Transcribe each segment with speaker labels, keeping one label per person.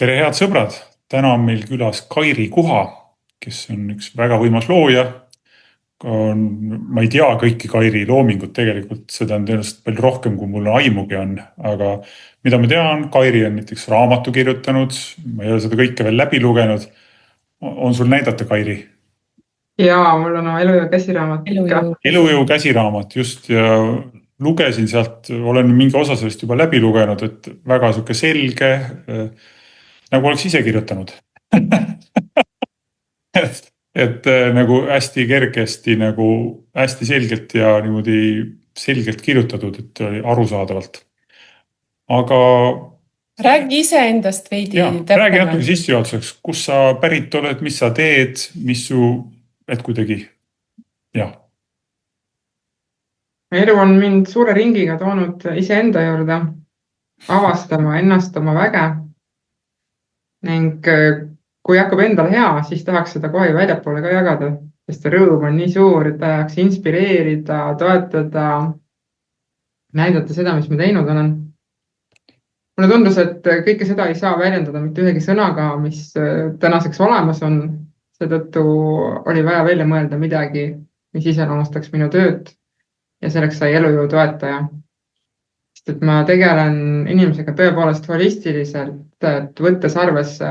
Speaker 1: Tere, head sõbrad! Täna on meil külas Kairi Kuha, kes on üks väga võimas looja. Ma ei tea kõiki Kairi loomingut tegelikult, seda on tõenäoliselt palju rohkem, kui mul aimugi on. Aga mida ma tean, Kairi on näiteks raamatu kirjutanud, ma ei ole seda kõike veel läbi lugenud. On sul näidata, Kairi?
Speaker 2: Jaa, mul on oma elujõu käsiraamat ikka.
Speaker 1: Elujõu käsiraamat, just. Ja lugesin sealt, olen mingi osa sellest juba läbi lugenud, et väga suke selge, nagu oleks ise kirjutanud. et nagu hästi kergesti, nagu hästi selgelt ja niimoodi selgelt kirjutatud, et oli arusaadavalt. Aga
Speaker 3: räägi ise endast veidi
Speaker 1: räägi natuke sissejuhatuseks, kus sa pärit oled, mis sa teed, mis su, et kuidagi, jah.
Speaker 2: Elu on mind suure ringiga toonud iseenda juurde, avastama ennast, oma väge. Ning kui hakkab endal hea, siis tahaks seda kohe väljapoole ka jagada, sest rõõm on nii suur, et tahaks inspireerida, toetada, näidata seda, mis ma teinud olen. Mulle tundus, et kõike seda ei saa väljendada mitte ühegi sõnaga, mis tänaseks olemas on. Seetõttu oli vaja välja mõelda midagi, mis iseloomustaks minu tööd ja selleks sai elujõu toetaja. Sest et ma tegelen inimesega tõepoolest holistiliselt, et võttes arvesse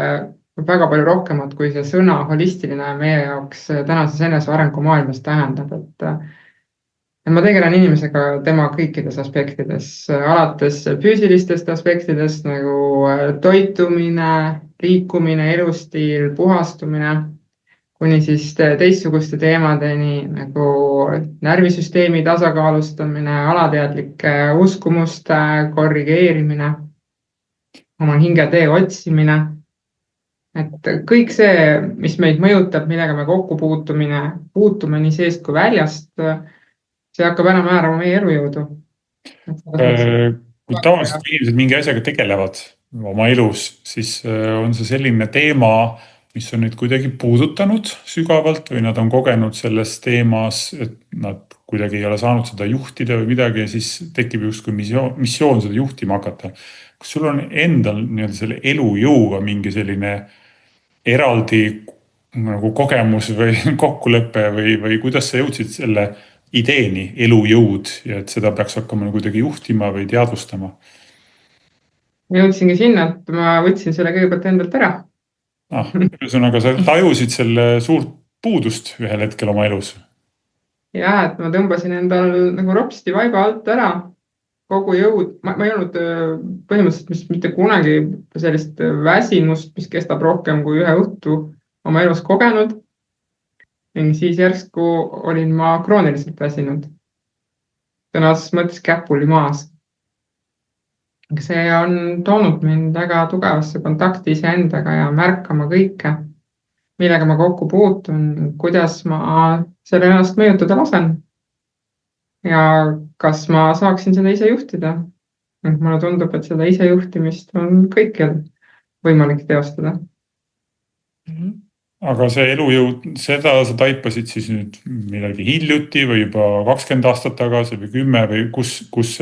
Speaker 2: väga palju rohkemat, kui see sõna holistiline meie jaoks tänases enesearengu maailmas tähendab. Et ma tegelen inimesega tema kõikides aspektides, alates füüsilistest aspektidest nagu toitumine, liikumine, elustiil, puhastumine, kuni siis teistsuguste teemadeni nagu närvisüsteemi tasakaalustamine, alateadlike uskumuste korrigeerimine, oma hingetee otsimine. Et kõik see, mis meid mõjutab, millega me kokku puutume nii seest kui väljast, see hakkab ära määrama meie elujõudu.
Speaker 1: Kui tavaliselt inimesed mingi asjaga tegelevad oma elus, siis on see selline teema, mis on nüüd kuidagi puudutanud sügavalt või nad on kogenud selles teemas, et nad kuidagi ei ole saanud seda juhtida või midagi ja siis tekib justkui missioon seda juhtima hakata. Kas sul on endal selle elujõuga mingi selline eraldi nagu kogemus või kokkulepe või kuidas sa jõudsid selle ideeni elujõud ja et seda peaks hakkama kuidagi juhtima või teadvustama?
Speaker 2: Ma jõudsingi sinna, et ma võtsin selle kõigepealt endalt ära.
Speaker 1: Ühesõnaga, sa tajusid selle suurt puudust ühel hetkel oma elus.
Speaker 2: Ja, et ma tõmbasin endal nagu ropsti vaiba alt ära kogu jõud. Ma ei olnud põhimõtteliselt mitte kunagi sellist väsimust, mis kestab rohkem kui ühe õhtu oma elus kogenud. Ning siis järsku olin ma krooniliselt väsinud. Sõnases mõttes käpuli maas. See on toonud mind väga tugevasse kontakti iseendaga ja märkama kõike, millega ma kokku puutun, kuidas ma selle ennast mõjutada lasen ja kas ma saaksin seda ise juhtida. Mulle tundub, et seda ise juhtimist on kõikjal võimalik teostada.
Speaker 1: Aga see elujõud, seda sa taipasid siis nüüd midagi hiljuti või juba 20 aastat tagasi või 10 või kus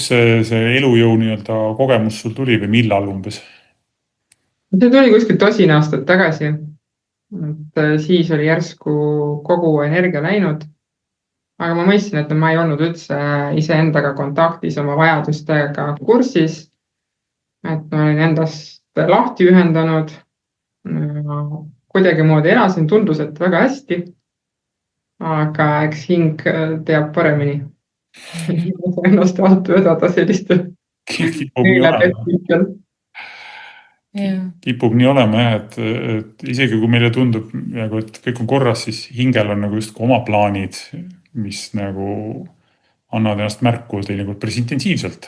Speaker 1: see elujõu kogemus sul tuli või millal umbes?
Speaker 2: See tuli kuskil 10 aastat tagasi. Et siis oli järsku kogu energia läinud. Aga ma mõistsin, et ma ei olnud üldse iseendaga kontaktis oma vajadustega kursis. Et ma olin endast lahti ühendanud. Kuidagi moodi elasin, tundus, et väga hästi. Aga eks hing teab paremini. Ennast alt vedada selliste
Speaker 1: kipub nii olema jah, et isegi kui meile tundub, et kõik on korras, siis hingel on nagu just oma plaanid, mis nagu annavad ennast märku teinekord päris intensiivselt.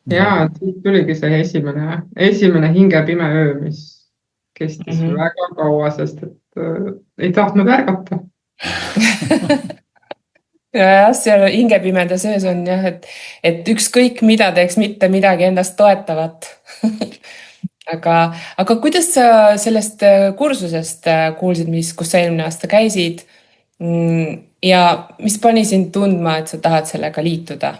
Speaker 2: Jaa, siis tuligi see esimene hinge pime öö, mis kestis väga kaua, sest et ei tahtnud ärgata.
Speaker 3: Ja seal hingepimeda söös on jah, et ükskõik mida teeks mitte midagi endast toetavat. Aga kuidas sa sellest kursusest kuulsid, kus sa eelmine aasta käisid ja mis pani sind tundma, et sa tahad sellega liituda?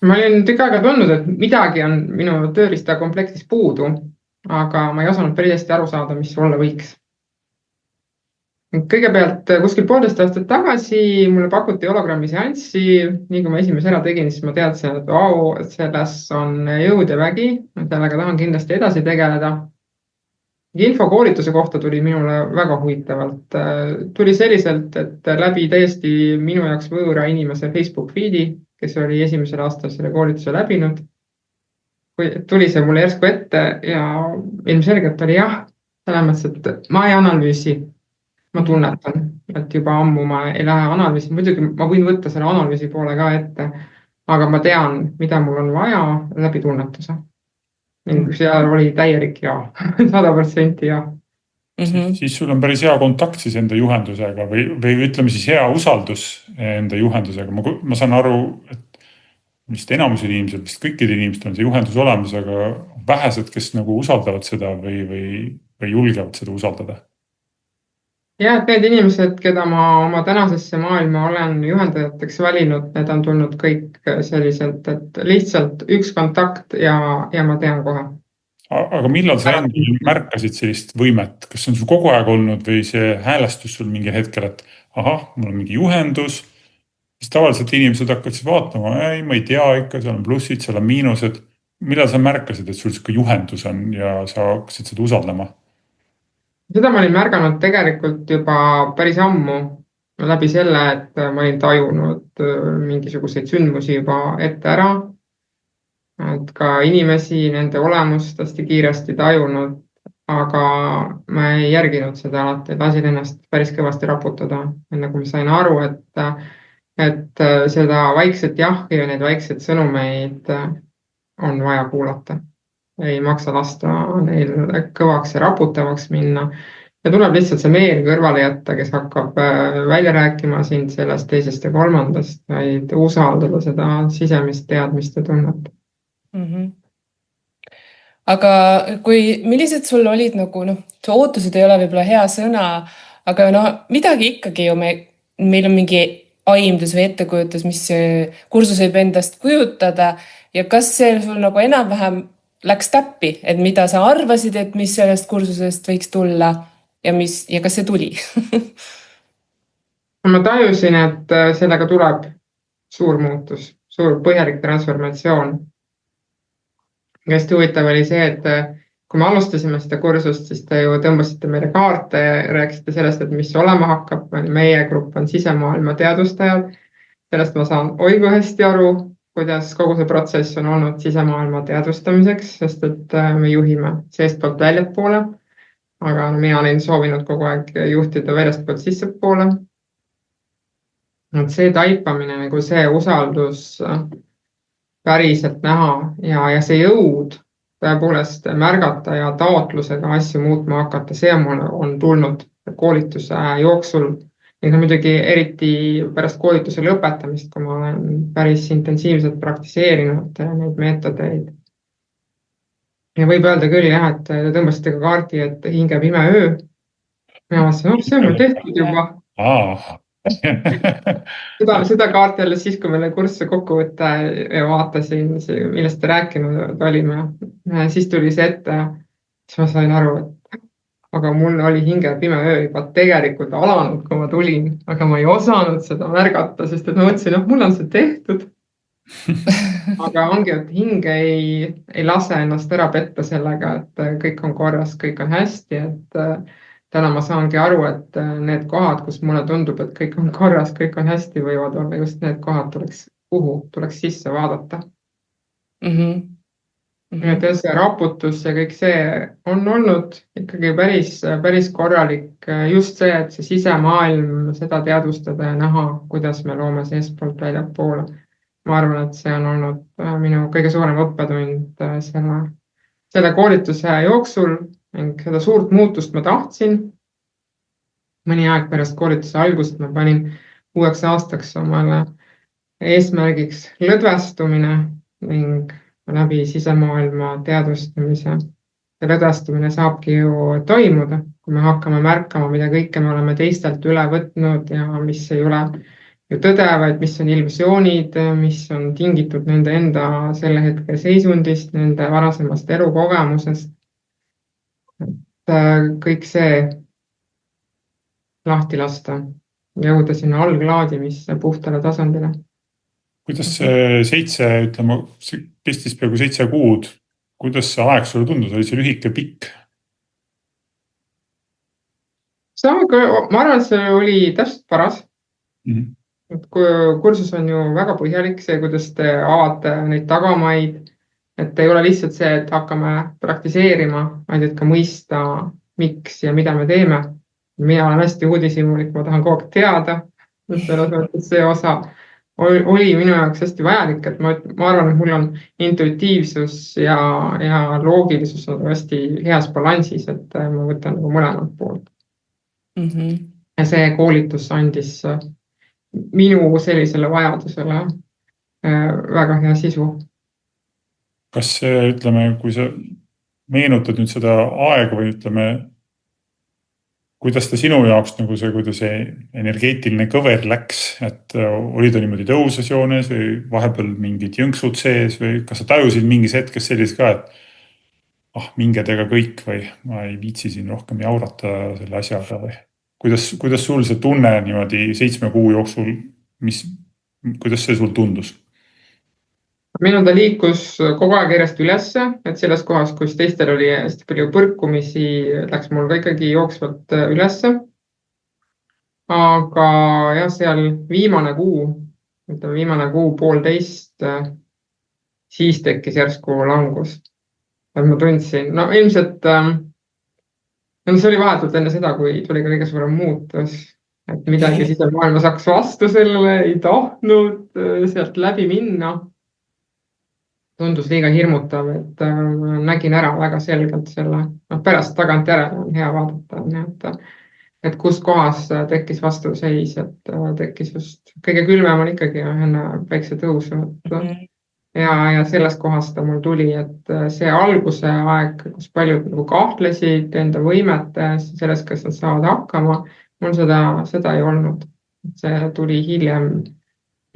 Speaker 2: ma olin tükk aega tundnud, et midagi on minu tööriistakomplektis puudu, aga ma ei osanud päris hästi aru saada, mis olla võiks. Kõigepealt kuskil 1,5 aastat tagasi mulle pakuti hologrammi seanssi, nii kui ma esimese ära tegin, siis ma teadsin, et vau, et selles on jõud ja vägi, sellega tahan kindlasti edasi tegeleda. Info koolituse kohta tuli minule väga huvitavalt. Tuli selliselt, et läbi täiesti minu jaoks võõra inimese Facebook feed'i, kes oli esimesel aastal selle koolituse läbinud. Tuli see mulle järsku ette ja ilmselgelt oli jah, selles mõttes, et ma ei analüüsi. Ma tunnetan, et juba ammu ma ei lähe analüüsi, muidugi ma võin võtta selle analüüsi poole ka ette, aga ma tean, mida mul on vaja läbi tunnetuse. Ning seal oli täielik ja, 100% ja.
Speaker 1: Siis sul on päris hea kontakt siis enda juhendusega või ütleme siis hea usaldus enda juhendusega. Ma saan aru, et vist enamusel inimesel, vist kõikidel inimestel on see juhendus olemas, aga vähesed, kes nagu usaldavad seda või julgevad seda usaldada.
Speaker 2: Ja, et need inimesed, keda ma oma tänasesse maailma olen juhendajateks valinud, need on tulnud kõik selliselt, et lihtsalt üks kontakt ja ma tean kohe.
Speaker 1: Aga millal sa endal märkasid sellist võimet? Kas on sul kogu aeg olnud või see häälestus sul mingi hetkel, et ahah, mul on mingi juhendus, siis tavaliselt inimesed hakkavad siis vaatama, ma ei tea ikka, seal on plussid, seal on miinused. Millal sa märkasid, et sul siuke juhendus on ja sa hakkasid seda usaldama?
Speaker 2: Seda ma olin märganud tegelikult juba päris ammu läbi selle, et ma olin tajunud mingisuguseid sündmusi juba ette ära. Et ka inimesi, nende olemust hästi kiiresti tajunud, aga ma ei järginud seda alati, lasin ennast päris kõvasti raputada, enne kui ma sain aru, et seda vaikset jahhi ja neid vaikseid sõnumeid on vaja kuulata. Ei maksa lasta neil kõvaks ja raputavaks minna. Ja tuleb lihtsalt see meel kõrvale jätta, kes hakkab välja rääkima sind sellest teisest ja kolmandast, vaid usaldada seda sisemist teadmist ja tunnet.
Speaker 3: Aga millised sul olid nagu, see ootused ei ole võib-olla hea sõna, aga midagi ikkagi ju meil on mingi aimdus või ettekujutus, mis kursus võib endast kujutada ja kas see sul nagu enam-vähem läks täppi, et mida sa arvasid, et mis sellest kursusest võiks tulla ja kas see tuli?
Speaker 2: Ma tajusin, et sellega tuleb suur muutus, suur põhjalik transformatsioon. Hästi huvitav oli see, et kui me alustasime seda kursust, siis te ju tõmbasite meile kaarte ja rääkisite sellest, et mis olema hakkab. Meie grupp on sisemaailma teadustajad. Sellest ma saan oigu hästi aru, kuidas kogu see protsess on olnud sisemaailma teadvustamiseks, sest et me juhime seestpoolt väljapoole, aga mina olen soovinud kogu aeg juhtida väljastpoolt sissepoole. Et see taipamine, nagu see usaldus päriselt näha ja see jõud tõepoolest märgata ja taotlusega asju muutma hakata, see on tulnud koolituse jooksul. Ning muidugi eriti pärast koolituse lõpetamist, kui ma olen päris intensiivselt praktiseerinud neid meetodeid. Ja võib öelda küll jah, et te tõmbasite ka kaarti, et hinge pime öö. Ja vastasin, see on mul tehtud juba. Seda kaarti alles siis, kui meile kursse kokku võtta ja vaatasin, millest te rääkinud olime. Siis tuli see ette, siis ma sain aru, et aga mul oli hinge pime öö juba tegelikult alanud, kui ma tulin, aga ma ei osanud seda märgata, sest et ma mõtlesin, et mul on see tehtud. Aga ongi, et hinge ei lase ennast ära petta sellega, et kõik on korras, kõik on hästi, et täna ma saangi aru, et need kohad, kus mulle tundub, et kõik on korras, kõik on hästi, võivad olla just need kohad, kuhu tuleks sisse vaadata. Et see raputus ja kõik see on olnud ikkagi päris korralik just see, et see sisemaailm seda teadvustada ja näha, kuidas me loome seestpoolt väljapoole. Ma arvan, et see on olnud minu kõige suurem õppetund selle koolituse jooksul ning seda suurt muutust ma tahtsin. Mõni aeg pärast koolituse algust ma panin uueks aastaks omale eesmärgiks lõdvestumine ning läbi sisemaailma teadvustamise. Ja lõdvestumine saabki ju toimuda, kui me hakkame märkama, mida kõike me oleme teistelt üle võtnud ja mis ei ole ju tõde, vaid mis on illusioonid, mis on tingitud nende enda selle hetke seisundist, nende varasemast elukogemusest. Kõik see lahti lasta, jõuda sinna alglaadimisse puhtale tasandile.
Speaker 1: Kuidas see 7, ütleme, kestis peaaegu 7 kuud. Kuidas see aeg sulle tundus? Oli see lühike, pikk?
Speaker 2: Ma arvan, et see oli täpselt paras.
Speaker 1: Mhm.
Speaker 2: Kursus on ju väga põhjalik, see, kuidas te avate neid tagamaid, et ei ole lihtsalt see, et hakkame praktiseerima, vaid et ka mõista, miks ja mida me teeme. Mina olen hästi uudishimulik, ma tahan kogu aeg teada, selles mõttes see osa oli minu jaoks hästi vajalik, et ma arvan, et mul on intuitiivsus ja loogilisus on hästi heas balansis, et ma võtan nagu mõlemalt poolt. Ja see koolitus andis minu sellisele vajadusele väga hea sisu.
Speaker 1: Kas see, ütleme, kui sa meenutad nüüd seda aega või ütleme, kuidas ta sinu jaoks nagu see, kuidas see energeetiline kõver läks, et oli ta niimoodi tõusas joones või vahepeal mingid jõnksud sees või kas sa tajusid mingis hetkes sellist ka, et mingedega kõik või ma ei viitsi siin rohkem jaurata selle asjaga või kuidas sul see tunne niimoodi 7 kuu jooksul, kuidas see sul tundus?
Speaker 2: Minul ta liikus kogu aeg järjest ülesse, et selles kohas, kus teistel oli hästi palju põrkumisi, läks mul ka ikkagi jooksvalt ülesse. Aga jah, seal viimane kuu, poolteist, siis tekkis järsku langus. Et ma tundsin, ilmselt, see oli vahetult enne seda, kui tuli ka kõige suurem muutus, et midagi sisemaailmas hakkas vastu sellele, ei tahtnud sealt läbi minna. Tundus liiga hirmutav, et nägin ära väga selgelt selle, pärast tagantjärele on hea vaadata, et kus kohas tekkis vastuseis, et tekkis just kõige külmem on ikkagi enne päikse tõusu. Ja sellest kohast ta mul tuli, et see alguse aeg, kus paljud nagu kahtlesid enda võimetes, selles, kas nad saavad hakkama, mul seda ei olnud. See tuli hiljem.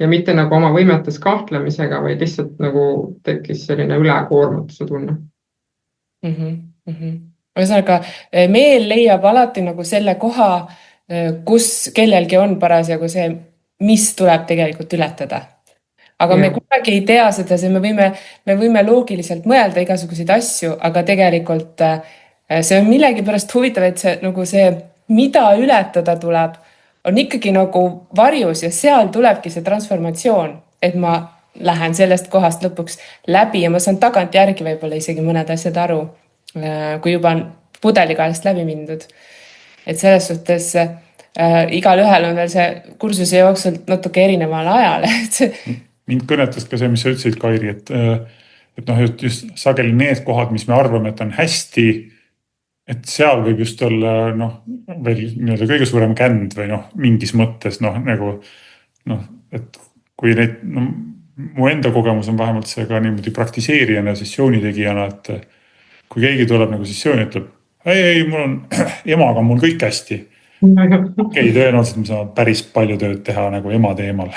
Speaker 2: Ja mitte nagu oma võimetes kahtlemisega, vaid lihtsalt nagu tekkis selline ülekoormatuse tunne.
Speaker 3: Ühesõnaga, meel leiab alati nagu selle koha, kus kellelgi on parasjagu see, mis tuleb tegelikult ületada. Aga me kunagi ei tea seda, me võime loogiliselt mõelda igasuguseid asju, aga tegelikult see on millegi pärast huvitav, et see, mida ületada tuleb, on ikkagi nagu varjus ja seal tulebki see transformatsioon, et ma lähen sellest kohast lõpuks läbi ja ma saan tagantjärgi võib-olla isegi mõned asjad aru, kui juba on pudelikaelast läbi mindud. Et selles suhtes igal ühel on veel see kursuse jooksul natuke erineval ajal.
Speaker 1: Mind kõnetas ka see, mis sa ütlesid, Kairi, et just sageli need kohad, mis me arvame, et on hästi, et seal võib just olla veel nii-öelda kõige suurem känd või mingis mõttes et kui neid, mu enda kogemus on vähemalt see ka niimoodi praktiseerijana, sessioonitegijana, et kui keegi tuleb nagu sessiooni, ütleb, ei, mul on emaga on mul kõik hästi. Okei, tõenäoliselt me saame päris palju tööd teha nagu ema teemal.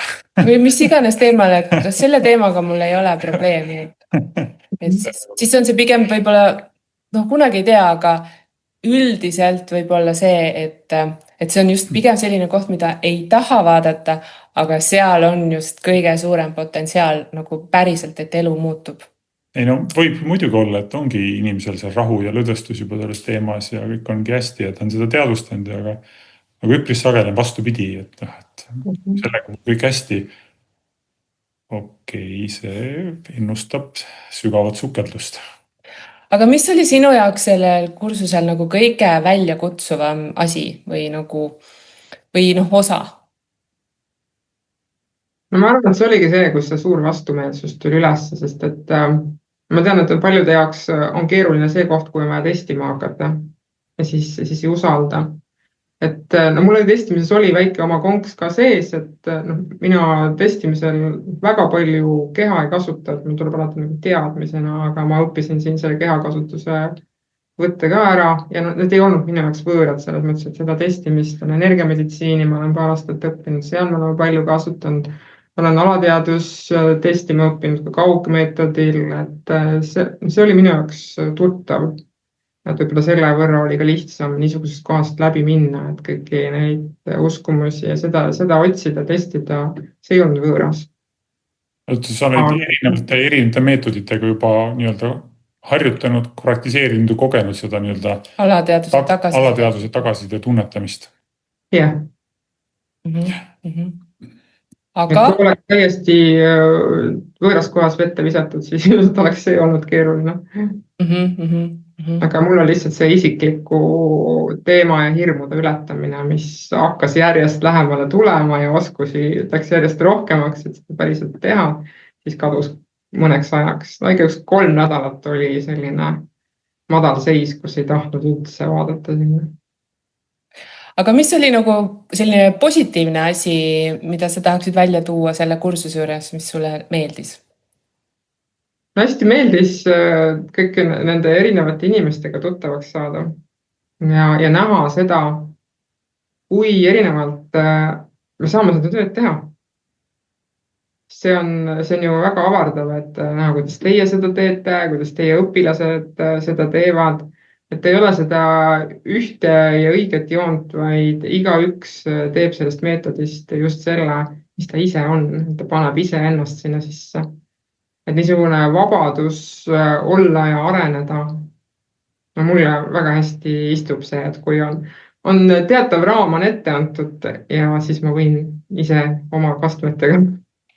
Speaker 3: Või mis iganes teemal, et selle teemaga mul ei ole probleemi. Siis on see pigem võib-olla, kunagi ei tea, aga üldiselt võib olla see, et see on just pigem selline koht, mida ei taha vaadata, aga seal on just kõige suurem potentsiaal nagu päriselt, et elu muutub.
Speaker 1: Ei võib muidugi olla, et ongi inimesel see rahu ja lõdvestus juba selles teemas ja kõik ongi hästi, et on seda teadvustanud, aga nagu üpris sageli vastupidi, et sellega on kõik hästi. Okei, see ennustab sügavat sukeldust.
Speaker 3: Aga mis oli sinu jaoks sellel kursusel nagu kõige väljakutsuvam asi või osa?
Speaker 2: Ma arvan, et see oligi see, kus see suur vastumeelsus tuli üles, sest et ma tean, et paljude jaoks on keeruline see koht, kui ma testima hakata ja siis ei usalda. Et mul testimises oli väike oma konks ka sees, et mina testimisel väga palju keha ei kasuta, et mul tuleb alati nagu teadmisena, aga ma õppisin siin selle kehakasutuse võtta ka ära ja need ei olnud minu jaoks võõrad selles mõttes, et seda testimist on energiameditsiini, ma olen paar aastat õppinud, seal me oleme palju kasutanud. Olen alatejadustestima õppinud ka kaugmeetodil, et see oli minu jaoks tuttav. Et võib-olla selle võrra oli ka lihtsam niisugusest kohast läbi minna, et kõiki neid uskumusi ja seda otsida, testida, see ei olnud võõras.
Speaker 1: Sa oled erinevate meetoditega juba nii-öelda harjutanud, praktiseerinud ja kogenud seda nii-öelda alateaduse tagasiside tunnetamist.
Speaker 2: Jah.
Speaker 3: Aga
Speaker 2: kui oleks täiesti võõras kohas vette visatud, siis ilmselt oleks see olnud keeruline. Aga mul on lihtsalt see isikliku teema ja hirmude ületamine, mis hakkas järjest lähemale tulema ja oskusi läks järjest rohkemaks, et seda päriselt teha, siis kadus mõneks ajaks. Igaks 3 nädalat oli selline madal seis, kus ei tahtnud üldse vaadata sinna.
Speaker 3: Aga mis oli nagu selline positiivne asi, mida sa tahaksid välja tuua selle kursuse juures, mis sulle meeldis?
Speaker 2: Hästi meeldis kõik nende erinevate inimestega tuttavaks saada ja näha seda, kui erinevalt me saame seda tööd teha. See on ju väga avardav, et näha, kuidas teie seda teete, kuidas teie õpilased seda teevad, et ei ole seda ühte ja õiget joont, vaid igaüks teeb sellest meetodist just selle, mis ta ise on, ta paneb ise ennast sinna sisse. Et niisugune vabadus olla ja areneda, no mulle väga hästi istub see, et kui on teatav raam on ette antud ja siis ma võin ise oma kastmetega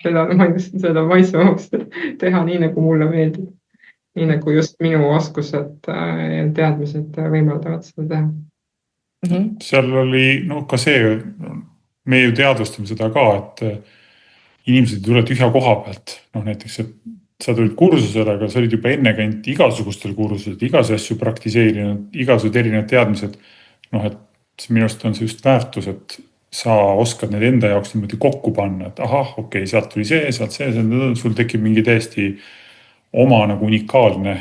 Speaker 2: seda maitsvamaks teha nii, nagu mulle meeldib. Nii nagu just minu oskused ja teadmised võimaldavad seda teha.
Speaker 1: Seal oli ka see, me ju teadvustame seda ka, et inimesed ei tule tühja koha pealt. Näiteks, et sa tulid kursusele, aga sa olid juba enne käinud igasugustel kursused, igasuguseid asju praktiseerinud, igasuguseid erinevad teadmised. Et minust on see just väärtus, et sa oskad need enda jaoks niimoodi kokku panna, et okei, sealt tuli see, sealt see, sul tekib mingi täiesti oma nagu unikaalne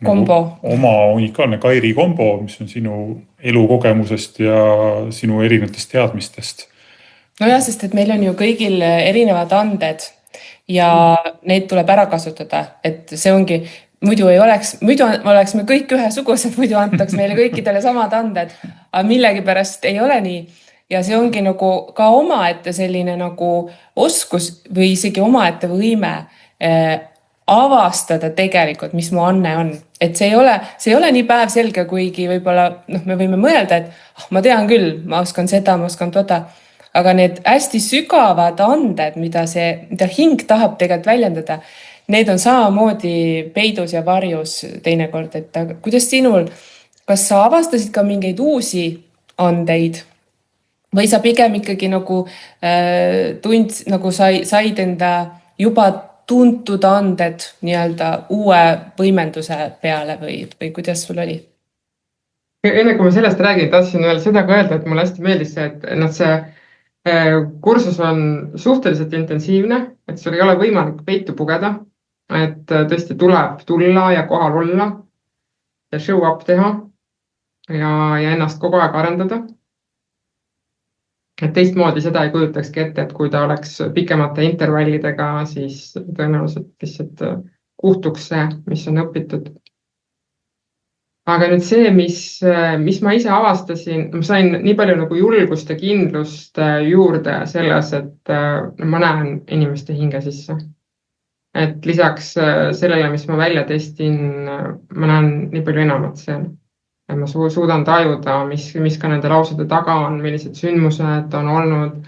Speaker 3: kombo.
Speaker 1: Oma unikaalne Kairi kombo, mis on sinu elukogemusest ja sinu erinevatest teadmistest.
Speaker 3: Nojah, sest et meil on ju kõigil erinevad anded ja neid tuleb ära kasutada, et see ongi, muidu oleks me kõik ühesugused, muidu antaks meile kõikidele samad anded, aga millegipärast ei ole nii. Ja see ongi nagu ka omaette selline nagu oskus või isegi omaette võime avastada tegelikult, mis mu anne on. Et see ei ole nii päevselge, kuigi võib-olla me võime mõelda, et ma tean küll, ma oskan seda, ma oskan toda. Aga need hästi sügavad anded, mida hing tahab tegelikult väljendada, need on samamoodi peidus ja varjus teinekord. Et kuidas sinul, kas sa avastasid ka mingeid uusi andeid? Või sa pigem ikkagi nagu said enda juba tuntud anded nii-öelda uue võimenduse peale või kuidas sul oli?
Speaker 2: Enne kui ma sellest räägin, tahtsin veel seda ka öelda, et mulle hästi meeldis see, et see kursus on suhteliselt intensiivne, et sul ei ole võimalik peitu pugeda, et tõesti tuleb tulla ja kohal olla ja show up teha ja ennast kogu aeg arendada. Et teistmoodi seda ei kujutakski ette, et kui ta oleks pikemate intervallidega, siis tõenäoliselt lihtsalt kuhtuks see, mis on õpitud. Aga nüüd see, mis ma ise avastasin, ma sain nii palju nagu julgust ja kindlust juurde selles, et ma näen inimeste hinge sisse. Et lisaks sellele, mis ma välja testin, ma näen nii palju enamat seal. Ja ma suudan tajuda, mis ka nende lausede taga on, millised sündmused on olnud,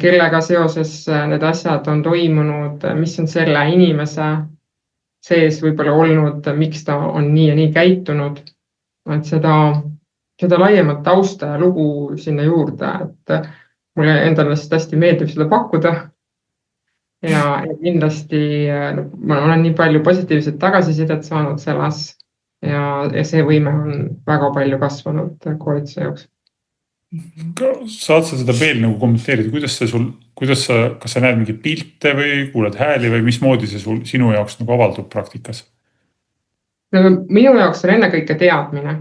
Speaker 2: kellega seoses need asjad on toimunud, mis on selle inimese sees võib-olla olnud, miks ta on nii ja nii käitunud. Et seda laiemat tausta ja lugu sinna juurde, et mulle endale hästi meeldib seda pakkuda. Ja kindlasti ma olen nii palju positiivset tagasisidet saanud selles. Ja see võime on väga palju kasvanud koolituse jaoks.
Speaker 1: Saad sa seda veel nagu kommenteerida, kas sa näed mingi pilte või kuuled hääli või mismoodi see sinu jaoks nagu avaldub praktikas?
Speaker 2: No, minu jaoks on ennekõike teadmine,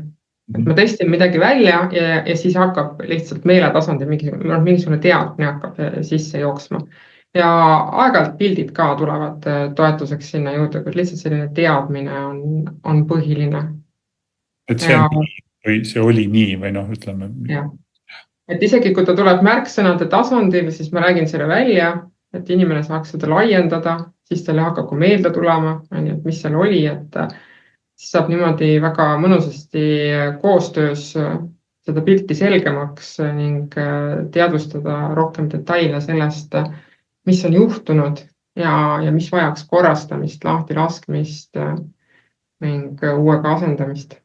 Speaker 2: et ma testin midagi välja ja siis hakkab lihtsalt meeletasandil mingisugune teadmine hakkab sisse jooksma. Ja aeg-ajalt pildid ka tulevad toetuseks sinna juurde, kuid lihtsalt selline teadmine on põhiline.
Speaker 1: Et see on nii või see oli nii või noh, ütleme.
Speaker 2: Jah. Et isegi kui ta tuleb märksõnade tasandil, siis ma räägin selle välja, et inimene saaks seda laiendada, siis talle hakkab ka meelde tulema, et mis seal oli, et siis saab niimoodi väga mõnusasti koostöös seda pilti selgemaks ning teadvustada rohkem detaile sellest, mis on juhtunud ja mis vajaks korrastamist, lahti laskmist ning uuega asendamist.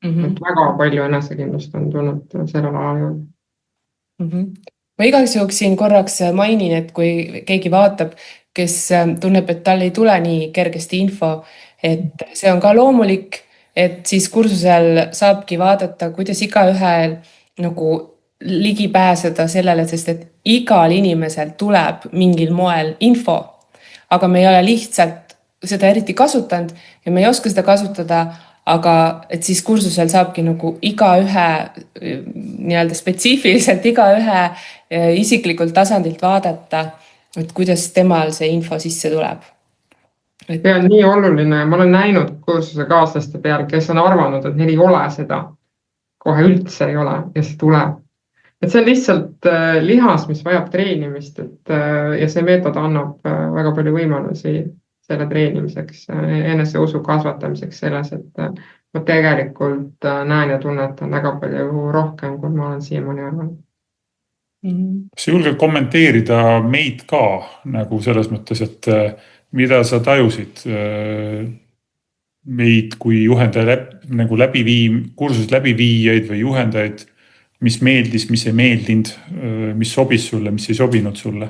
Speaker 2: Et väga palju enesekindlust on tulnud sellel ajal juurde.
Speaker 3: Ma igaks juhuks siin korraks mainin, et kui keegi vaatab, kes tunneb, et tal ei tule nii kergesti info, et see on ka loomulik, et siis kursusel saabki vaadata, kuidas igaühel nagu ligi pääseda sellele, sest et igal inimesel tuleb mingil moel info, aga me ei ole lihtsalt seda eriti kasutanud ja me ei oska seda kasutada, aga et siis kursusel saabki nagu igaühe nii-öelda spetsiifiliselt igaühe isiklikult tasandilt vaadata, et kuidas temal see info sisse tuleb.
Speaker 2: See on nii oluline, ma olen näinud kursuse kaaslaste peal, kes on arvanud, et neil ei ole seda, kohe üldse ei ole ja see tuleb. Et see on lihtsalt lihas, mis vajab treenimist, ja see meetod annab väga palju võimalusi selle treenimiseks, eneseusu kasvatamiseks selles, et ma tegelikult näen ja tunnetan väga palju rohkem, kui ma olen siiamaani arvanud.
Speaker 1: Kas sa julged kommenteerida meid ka nagu selles mõttes, et mida sa tajusid meid kui juhendaja nagu kursuses läbiviijaid või juhendajaid, mis meeldis, mis ei meeldinud, mis sobis sulle, mis ei sobinud sulle?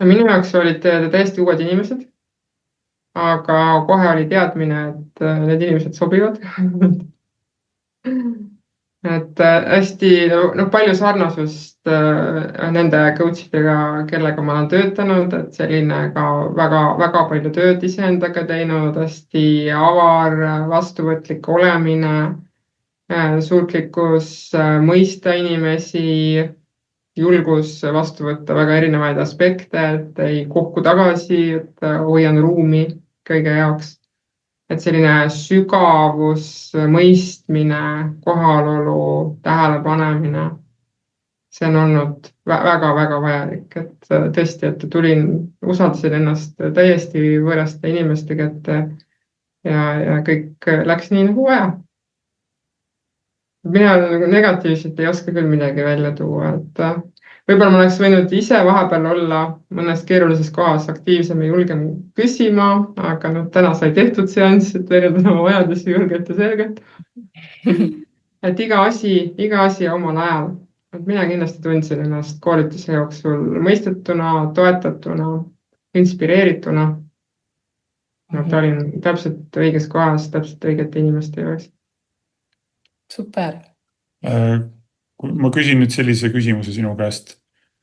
Speaker 2: Minu jaoks olid täiesti uued inimesed, aga kohe oli teadmine, et need inimesed sobivad. Et hästi palju sarnasust nende coachidega, kellega ma olen töötanud, et selline ka väga palju tööd iseendaga teinud, hästi avar, vastuvõtlik olemine, suutlikkus mõista inimesi, julgus vastu võtta väga erinevaid aspekte, et ei kohku tagasi, et hoian ruumi kõige jaoks. Et selline sügavus, mõistmine, kohalolu, tähelepanemine, see on olnud väga vajalik, et tõesti, et usaldasin ennast täiesti võõraste inimeste kätte ja kõik läks nii nagu vaja. Mina negatiivselt ei oska küll midagi välja tuua, et võib-olla ma oleks võinud ise vahepeal olla mõnes keerulises kohas aktiivsem ja julgem küsima, aga täna sai tehtud seanss, et väljendada oma vajadusi julgelt ja selgelt. Et iga asi omal ajal. Et mina kindlasti tundsin ennast koolituse jooksul mõistetuna, toetatuna, inspireerituna. Et olin täpselt õiges kohas, täpselt õigete inimeste juures.
Speaker 3: Super.
Speaker 1: Ma küsin nüüd sellise küsimuse sinu käest,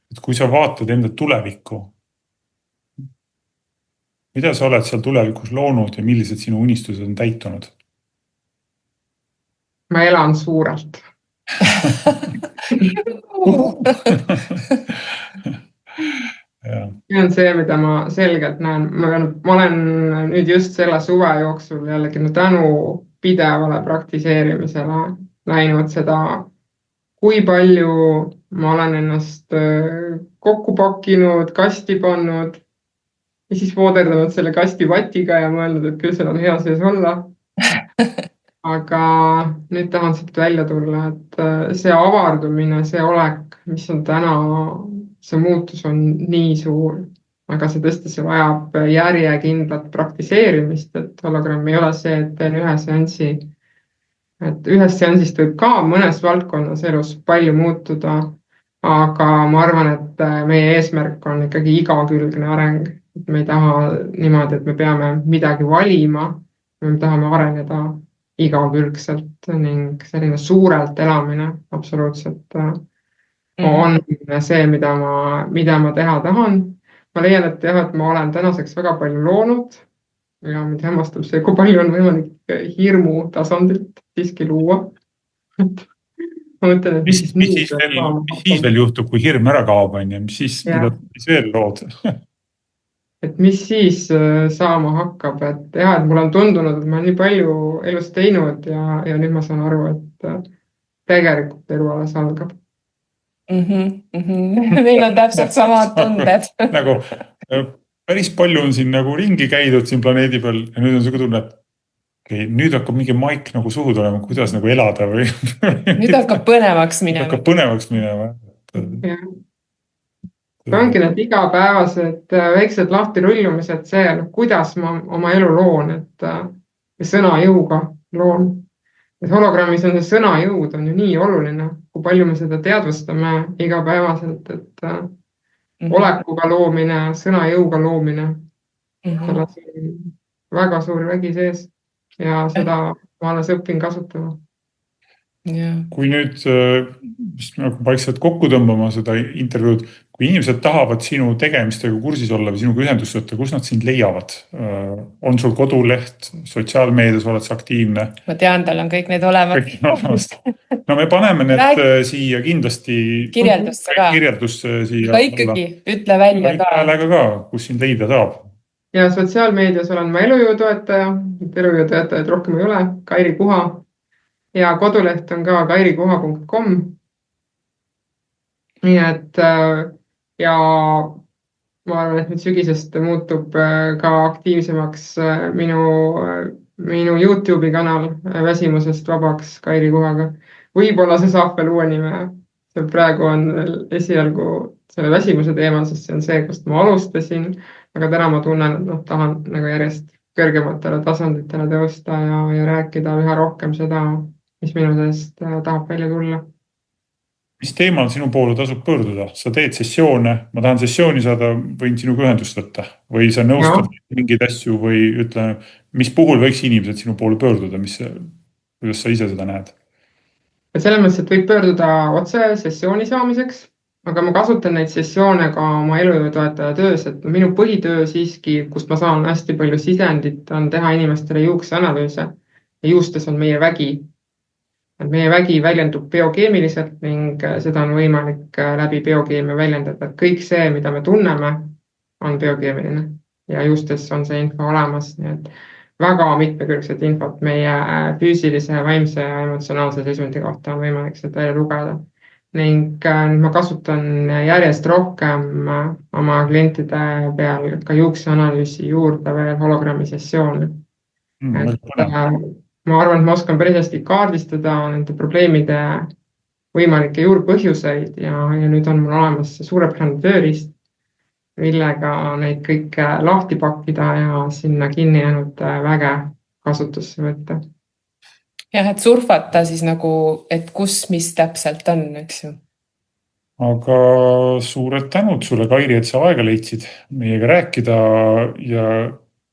Speaker 1: et kui sa vaatad enda tulevikku, mida sa oled seal tulevikus loonud ja millised sinu unistused on täitunud?
Speaker 2: Ma elan suurelt. See on see, mida ma selgelt näen. Ma olen nüüd just selle suve jooksul jällegi tänu pidevale praktiseerimisele näinud seda, kui palju ma olen ennast kokku pakkinud, kasti pannud ja siis vooderdanud selle kasti vatiga ja mõelnud, et küll seal on hea sees olla. Aga nüüd tahan siit välja tulla, et see avardumine, see olek, mis on täna, see muutus on nii suur, aga see tõesti see vajab järjekindlat praktiseerimist, et hologramm ei ole see, et teen ühe seansi. Et ühest seansist võib ka mõnes valdkonnas elus palju muutuda, aga ma arvan, et meie eesmärk on ikkagi igakülgne areng. Et me ei taha niimoodi, et me peame midagi valima, me tahame areneda igakülgselt ning selline suurelt elamine absoluutselt on see, mida ma teha tahan. Ma leian, et ma olen tänaseks väga palju loonud ja mind hämmastab see, kui palju on võimalik hirmu tasandilt siiski luua. Ma mõtlen, et
Speaker 1: mis
Speaker 2: nii
Speaker 1: siis
Speaker 2: peab
Speaker 1: veel,
Speaker 2: saama
Speaker 1: mis siis veel juhtub, kui hirm ära kaob, on ju, mis siis, mida
Speaker 2: Jah.
Speaker 1: siis veel lood?
Speaker 2: Et mis siis saama hakkab, et jah, et mulle on tundunud, et ma olen nii palju elus teinud ja nüüd ma saan aru, et tegelikult elu alles algab.
Speaker 3: Meil on täpselt samad tunded.
Speaker 1: Nagu päris palju on siin nagu ringi käidud siin planeedi peal ja nüüd on siuke tunne, et okei, nüüd hakkab mingi maik nagu suhu tulema, kuidas nagu elada või
Speaker 3: Nüüd hakkab põnevaks
Speaker 1: nüüd
Speaker 3: minema.
Speaker 1: hakkab põnevaks minema.
Speaker 2: Jah. See ongi need igapäevased väiksed lahtirullumised, see, kuidas ma oma elu loon, et sõna jõuga loon. Et hologrammis on see sõna jõud on ju nii oluline, kui palju me seda teadvustame igapäevaselt, et olekuga loomine, sõna jõuga loomine, selles on väga suur vägi sees ja seda ma alles õpin kasutama.
Speaker 1: Kui nüüd vaikselt kokku tõmbama seda intervjuud, kui inimesed tahavad sinu tegemistega kursis olla või sinuga ühendust võtta, kus nad sind leiavad? On sul koduleht, sotsiaalmeedias oled sa aktiivne?
Speaker 3: Ma tean, tal on kõik need olemas.
Speaker 1: No me paneme need siia kindlasti
Speaker 3: kirjeldusse ka.
Speaker 1: Siia
Speaker 3: Aga ikkagi, ütle välja ka.
Speaker 1: Häälega ka, kus sind leida saab.
Speaker 2: Ja sotsiaalmeedias olen ma elujõutoetaja, elujõutoetajaid rohkem ei ole, Kairi Kuha. Ja koduleht on ka kairikuha.com. Nii et ja ma arvan, et nüüd sügisest muutub ka aktiivsemaks minu YouTube'i kanal väsimusest vabaks Kairi Kuhaga. Võib-olla see saab veel uue nime. See praegu on esialgu selle väsimuse teema, sest see on see, kust ma alustasin. Aga täna ma tunnen, et tahan nagu järjest kõrgematele tasanditele tõusta ja rääkida üha rohkem seda, mis minu seest tahab välja tulla.
Speaker 1: Mis teemal sinu poole tasub pöörduda? Sa teed sessioone, ma tahan sessiooni saada, võin sinuga ühendust võtta või sa nõustad mingeid asju või ütle, mis puhul võiks inimesed sinu poole pöörduda, kuidas sa ise seda näed? Et selles mõttes, et võib pöörduda otse sessiooni saamiseks, aga ma kasutan neid sessioone ka oma elujõutoetaja töös, et minu põhitöö siiski, kust ma saan hästi palju sisendit, on teha inimestele juukseanalüüse ja juustes on meie vägi. Meie vägi väljendub biokeemiliselt ning seda on võimalik läbi biokeemia väljendada. Kõik see, mida me tunneme, on biokeemiline ja juustes on see info olemas. Nii et väga mitmekülgset infot meie füüsilise, vaimse ja emotsionaalse seisundi kohta on võimalik seda lugeda. Ning ma kasutan järjest rohkem oma klientide peal ka juukseanalüüsi juurde veel hologrammi sessioone. Ma arvan, et ma oskan päris hästi kaardistada nende probleemide võimalikke juurpõhjuseid ja nüüd on mul olemas suurepärane tööriist, millega neid kõike lahti pakkida ja sinna kinni jäänud väge kasutusse võtta. Jah, et surfata siis nagu, et kus, mis täpselt on, eks ju. Aga suured tänud sulle, Kairi, et sa aega leidsid meiega rääkida ja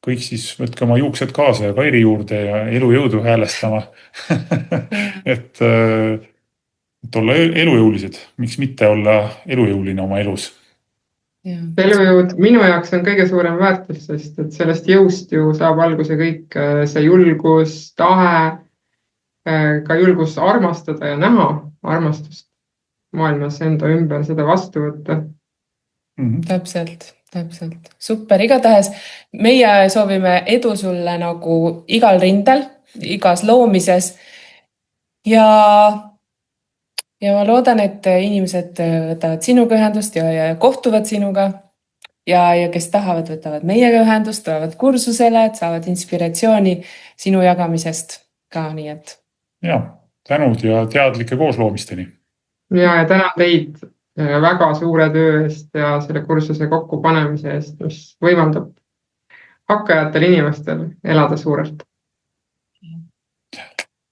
Speaker 1: kõik siis võtke oma juuksed kaasa ja Kairi juurde ja elujõudu häälestama. et olla elujõulised, miks mitte olla elujõuline oma elus. Elujõud minu jaoks on kõige suurem väärtus, sest et sellest jõust ju saab alguse kõik see julgus, tahe, ka julgus armastada ja näha armastust maailmas enda ümber, seda vastu võtta. Täpselt. Super, igatahes meie soovime edu sulle nagu igal rindel, igas loomises ja ma loodan, et inimesed võtavad sinuga ühendust ja kohtuvad sinuga ja kes tahavad, võtavad meiega ühendust, tulevad kursusele, et saavad inspiratsiooni sinu jagamisest ka, nii et. Ja, tänud ja teadlike koosloomisteni. Ja tänan teid väga suure töö eest ja selle kursuse kokkupanemise eest, mis võimaldab hakkajatel inimestel elada suurelt.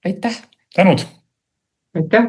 Speaker 1: Aitäh! Tänud! Aitäh!